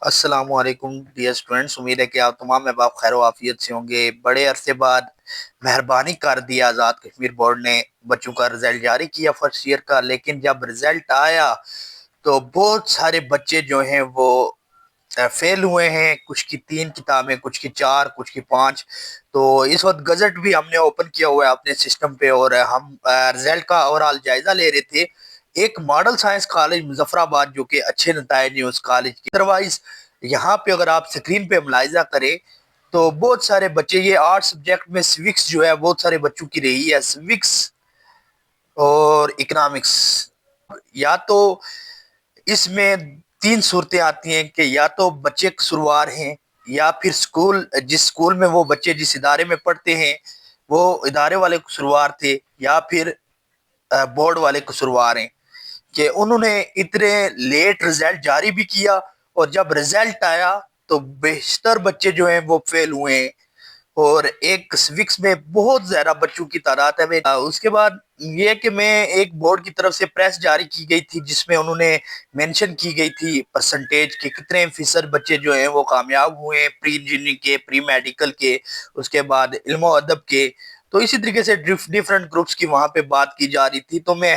السلام علیکم dear students, امید ہے کہ آپ تمام احباب خیر و عافیت سے ہوں گے۔ بڑے عرصے بعد مہربانی کر دی آزاد کشمیر بورڈ نے بچوں کا رزلٹ جاری کیا فرسٹ ایئر کا، لیکن جب رزلٹ آیا تو بہت سارے بچے جو ہیں وہ فیل ہوئے ہیں، کچھ کی 3 کتابیں، کچھ کی 4، کچھ کی 5۔ تو اس وقت گزٹ بھی ہم نے اوپن کیا ہوا ہے اپنے سسٹم پہ، اور ہم رزلٹ کا اوورآل جائزہ لے رہے تھے۔ ایک ماڈل سائنس کالج مظفر آباد جو کہ اچھے نتائج ہیں اس کالج کے، ادروائز یہاں پہ اگر آپ سکرین پہ ملاحظہ کریں تو بہت سارے بچے، یہ 8 سبجیکٹ میں سوکس جو ہے بہت سارے بچوں کی رہی ہے، سوکس اور اکنامکس۔ یا تو اس میں 3 صورتیں آتی ہیں کہ یا تو بچے قصوروار ہیں، یا پھر جس سکول میں وہ بچے جس ادارے میں پڑھتے ہیں وہ ادارے والے قصوروار تھے، یا پھر بورڈ والے قصوروار ہیں کہ انہوں نے اتنے لیٹ رزلٹ جاری بھی کیا، اور جب رزلٹ آیا تو بیشتر بچے جو ہیں وہ فیل ہوئے ہیں، اور ایک سوکس میں بہت زیادہ بچوں کی تعداد ہے۔ اس کے بعد یہ کہ میں ایک بورڈ کی طرف سے پریس جاری کی گئی تھی جس میں انہوں نے مینشن کی گئی تھی پرسنٹیج کے کتنے فیصد بچے جو ہیں وہ کامیاب ہوئے ہیں، پری انجینئرنگ کے، پری میڈیکل کے، اس کے بعد علم و ادب کے۔ تو اسی طریقے سے ڈیفرنٹ گروپس کی وہاں پہ بات کی جا رہی تھی، تو میں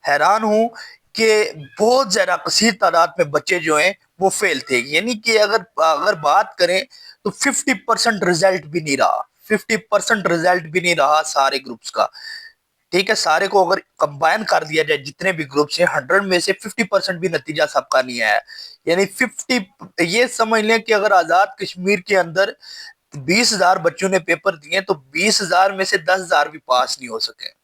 حیران ہوں کہ بہت زیادہ کثیر تعداد میں بچے جو ہیں وہ فیل تھے، یعنی کہ اگر بات کریں تو 50% رزلٹ بھی نہیں رہا، 50% رزلٹ بھی نہیں رہا سارے گروپس کا۔ ٹھیک ہے، سارے کو اگر کمبائن کر دیا جائے جتنے بھی گروپس ہیں، 100 میں سے 50% بھی نتیجہ سب کا نہیں آیا، یعنی 50۔ یہ سمجھ لیں کہ اگر آزاد کشمیر کے اندر 20,000 بچوں نے پیپر دیے تو 20,000 میں سے 10,000 بھی پاس نہیں ہو سکے۔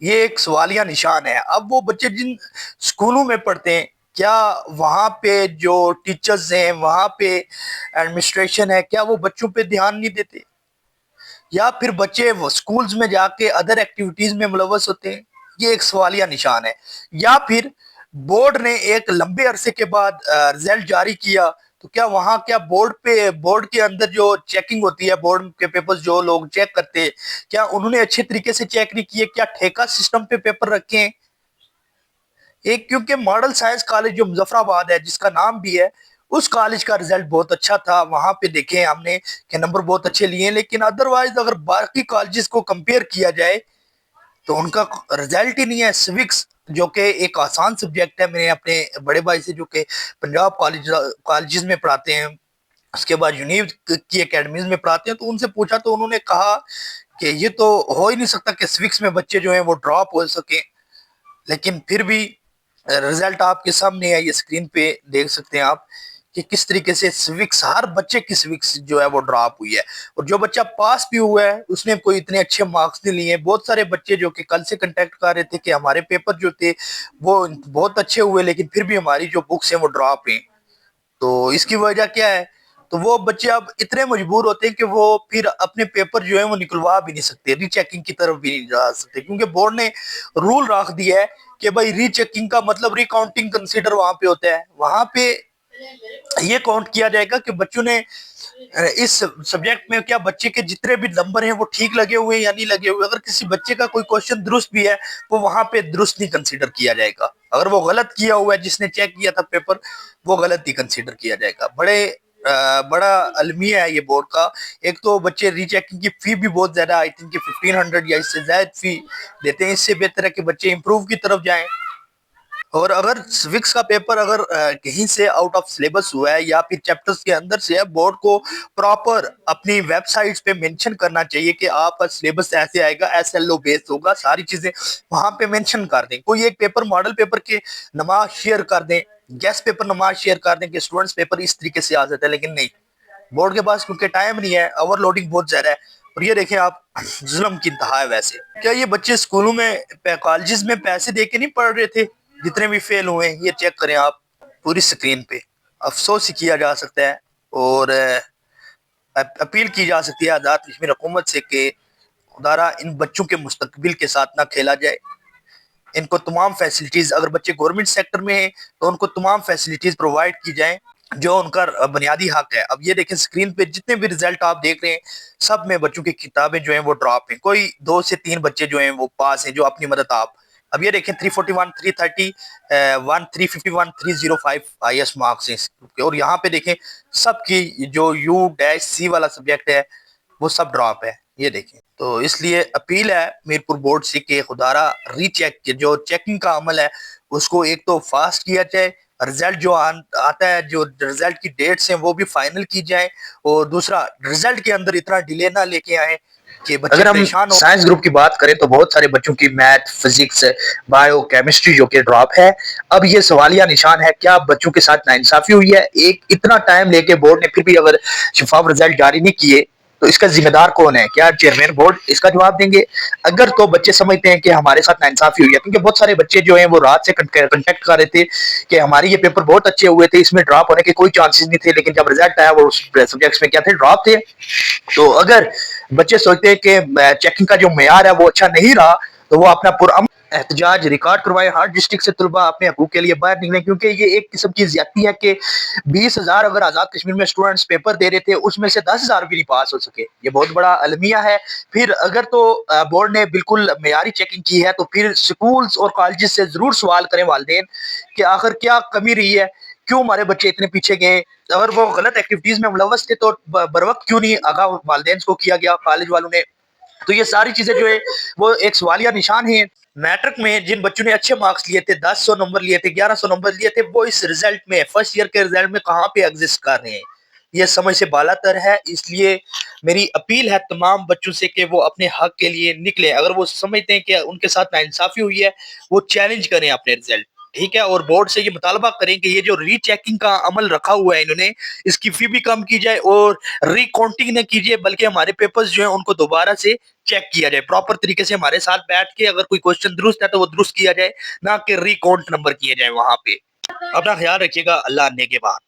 یہ ایک سوالیہ نشان ہے۔ اب وہ بچے جن سکولوں میں پڑھتے ہیں، کیا وہاں پہ جو ٹیچرز ہیں، وہاں پہ ایڈمنسٹریشن ہے، کیا وہ بچوں پہ دھیان نہیں دیتے؟ یا پھر بچے وہ سکولز میں جا کے ادر ایکٹیویٹیز میں ملوث ہوتے ہیں؟ یہ ایک سوالیہ نشان ہے۔ یا پھر بورڈ نے ایک لمبے عرصے کے بعد رزلٹ جاری کیا تو کیا وہاں بورڈ کے اندر جو چیکنگ ہوتی ہے، بورڈ کے پیپرز جو لوگ چیک کرتے ہیں، کیا انہوں نے اچھے طریقے سے چیک نہیں کیے؟ کیا ٹھیکہ سسٹم پہ پیپر رکھے ہیں؟ ایک کیونکہ ماڈل سائنس کالج جو مظفر آباد ہے جس کا نام بھی ہے، اس کالج کا رزلٹ بہت اچھا تھا، وہاں پہ دیکھیں ہم نے کہ نمبر بہت اچھے لیے ہیں، لیکن ادروائز اگر باقی کالجز کو کمپیئر کیا جائے تو ان کا رزلٹ ہی نہیں ہے۔ سوکس جو کہ ایک آسان سبجیکٹ ہے، میں نے اپنے بڑے بھائی سے جو کہ پنجاب کالجز میں پڑھاتے ہیں، اس کے بعد یونیو کی اکیڈمیز میں پڑھاتے ہیں، تو ان سے پوچھا تو انہوں نے کہا کہ یہ تو ہو ہی نہیں سکتا کہ سوکس میں بچے جو ہیں وہ ڈراپ ہو سکیں، لیکن پھر بھی رزلٹ آپ کے سامنے ہے، یہ اسکرین پہ دیکھ سکتے ہیں آپ کہ کس طریقے سے سوکس، ہر بچے کی سوکس جو ہے وہ ڈراپ ہوئی ہے، اور جو بچہ پاس بھی ہوا ہے اس نے کوئی اتنے اچھے مارکس نہیں لیے۔ بہت سارے بچے جو کہ کل سے کنٹیکٹ کر رہے تھے کہ ہمارے پیپر جو تھے وہ بہت اچھے ہوئے، لیکن پھر بھی ہماری جو بکس ہیں وہ ڈراپ ہیں۔ تو اس کی وجہ کیا ہے؟ تو وہ بچے اب اتنے مجبور ہوتے ہیں کہ وہ پھر اپنے پیپر جو ہیں وہ نکلوا بھی نہیں سکتے، ری چیکنگ کی طرف بھی نہیں جا سکتے، کیونکہ بورڈ نے رول رکھ دیا ہے کہ بھائی ری چیکنگ کا مطلب ری کاؤنٹنگ کنسیڈر وہاں پہ ہوتا ہے، وہاں پہ یہ کاؤنٹ کیا جائے گا کہ بچوں نے اس سبجیکٹ میں کیا بچے کے جتنے بھی نمبر ہیں وہ ٹھیک لگے ہوئے ہیں یا نہیں لگے ہوئے۔ اگر کسی بچے کا کوئی کوشچن درست بھی ہے وہ وہاں پہ درست نہیں کنسیڈر کیا جائے گا، اگر وہ غلط کیا ہوا ہے جس نے چیک کیا تھا پیپر وہ غلط ہی کنسیڈر کیا جائے گا۔ بڑا المیہ ہے یہ بورڈ کا۔ ایک تو بچے ری چیکنگ کی فی بھی بہت زیادہ، آئی تھنک 1500 یا اس سے زائد فی دیتے ہیں، اس سے بہتر ہے کہ بچے امپروو کی طرف جائیں۔ اور اگر سوکس کا پیپر اگر کہیں سے آؤٹ آف سلیبس ہوا ہے یا پھر چیپٹرز کے اندر سے ہے، بورڈ کو پراپر اپنی ویب سائٹس پہ مینشن کرنا چاہیے کہ آپ کا سلیبس ایسے آئے گا، ایس ایل او بیس ہوگا، ساری چیزیں وہاں پہ مینشن کر دیں۔ کوئی ایک پیپر ماڈل پیپر کے نماز شیئر کر دیں، گیس پیپر نماز شیئر کر دیں کہ اسٹوڈنٹس پیپر اس طریقے سے آ جاتا ہے، لیکن نہیں، بورڈ کے پاس کیونکہ ٹائم نہیں ہے، اوور لوڈنگ بہت زیادہ ہے۔ اور یہ دیکھیں آپ، ظلم کی انتہا ہے۔ ویسے کیا یہ بچے سکولوں میں کالجز میں پیسے دے کے نہیں پڑھ رہے تھے جتنے بھی فیل ہوئے ہیں؟ یہ چیک کریں آپ پوری سکرین پہ۔ افسوس ہی کیا جا سکتا ہے اور اپیل کی جا سکتی ہے آزاد کشمیر حکومت سے کہ خدارا ان بچوں کے مستقبل کے ساتھ نہ کھیلا جائے، ان کو تمام فیسلٹیز، اگر بچے گورنمنٹ سیکٹر میں ہیں تو ان کو تمام فیسلٹیز پرووائڈ کی جائیں جو ان کا بنیادی حق ہے۔ اب یہ دیکھیں سکرین پہ جتنے بھی رزلٹ آپ دیکھ رہے ہیں سب میں بچوں کی کتابیں جو ہیں وہ ڈراپ ہیں، کوئی 2 سے 3 بچے جو ہیں وہ پاس ہیں جو اپنی مدد آپ اب یہ دیکھیں 341 330 351 305 آئی ایس مارکس ہیں اور یہاں پہ دیکھیں سب کی جو یو ڈیش سی والا سبجیکٹ ہے وہ سب ڈراپ ہے. یہ دیکھیں تو اس لیے اپیل ہے میرپور بورڈ سے کہ خدارہ ری چیک جو چیکنگ کا عمل ہے اس کو ایک تو فاسٹ کیا جائے, رزلٹ جو آتا ہے جو رزلٹ کی ڈیٹس ہیں وہ بھی فائنل کی جائیں, اور دوسرا رزلٹ کے اندر اتنا ڈیلے نہ لے کے آئیں کہ بچے اگر ہم پریشان ہو. سائنس گروپ کی بات کریں تو بہت سارے بچوں کی میتھ, فزکس, بایو, کیمسٹری جو کہ ڈراپ ہے. اب یہ سوالیہ نشان ہے, کیا بچوں کے ساتھ ناانصافی ہوئی ہے؟ ایک اتنا ٹائم لے کے بورڈ نے پھر بھی اگر شفاف رزلٹ جاری نہیں کیے تو اس کا ذمہ دار کون ہے؟ کیا چیئرمین بورڈ اس کا جواب دیں گے؟ اگر تو بچے سمجھتے ہیں کہ ہمارے ساتھ ناانصافی ہوئی ہے, کیونکہ بہت سارے بچے جو ہیں وہ رات سے کنٹیکٹ کر رہے تھے کہ ہماری یہ پیپر بہت اچھے ہوئے تھے, اس میں ڈراپ ہونے کے کوئی چانسز نہیں تھے, لیکن جب رزلٹ آیا وہ سبجیکٹس میں کیا تھے, ڈراپ تھے. تو اگر بچے سوچتے ہیں کہ چیکنگ کا جو معیار ہے وہ اچھا نہیں رہا تو وہ اپنا پرامن احتجاج ریکارڈ کروائے. ہر ڈسٹرکٹ سے طلبہ اپنے حقوق کے لیے باہر نکلیں, کیونکہ یہ ایک قسم کی زیادتی ہے کہ 20,000 اگر آزاد کشمیر میں اسٹوڈنٹس پیپر دے رہے تھے اس میں سے 10,000 بھی نہیں پاس ہو سکے. یہ بہت بڑا المیہ ہے. پھر اگر تو بورڈ نے بالکل معیاری چیکنگ کی ہے تو پھر سکولز اور کالجز سے ضرور سوال کریں والدین کہ آخر کیا کمی رہی ہے, کیوں ہمارے بچے اتنے پیچھے گئے, اگر وہ غلط ایکٹیویٹیز میں ملوث تھے تو بروقت کیوں نہیں آگاہ والدین کو کیا گیا کالج والوں نے. تو یہ ساری چیزیں جو ہے وہ ایک سوالیہ نشان ہیں. میٹرک میں جن بچوں نے اچھے مارکس لیے تھے, 1000 نمبر لیے تھے, 1100 نمبر لیے تھے, وہ اس رزلٹ میں فرسٹ ایئر کے رزلٹ میں کہاں پہ ایگزسٹ کر رہے ہیں, یہ سمجھ سے بالا تر ہے. اس لیے میری اپیل ہے تمام بچوں سے کہ وہ اپنے حق کے لیے نکلیں. اگر وہ سمجھتے ہیں کہ ان کے ساتھ ناانصافی ہوئی ہے وہ چیلنج کریں اپنے رزلٹ, ٹھیک ہے, اور بورڈ سے یہ مطالبہ کریں کہ یہ جو ری چیکنگ کا عمل رکھا ہوا ہے انہوں نے, اس کی فی بھی کم کی جائے اور ری کاؤنٹنگ نہ کیجیے, بلکہ ہمارے پیپرز جو ہیں ان کو دوبارہ سے چیک کیا جائے پراپر طریقے سے ہمارے ساتھ بیٹھ کے. اگر کوئی کوشچن درست ہے تو وہ درست کیا جائے, نہ کہ ری کاؤنٹ نمبر کیے جائے وہاں پہ. اپنا خیال رکھیے گا. اللہ نے کے بعد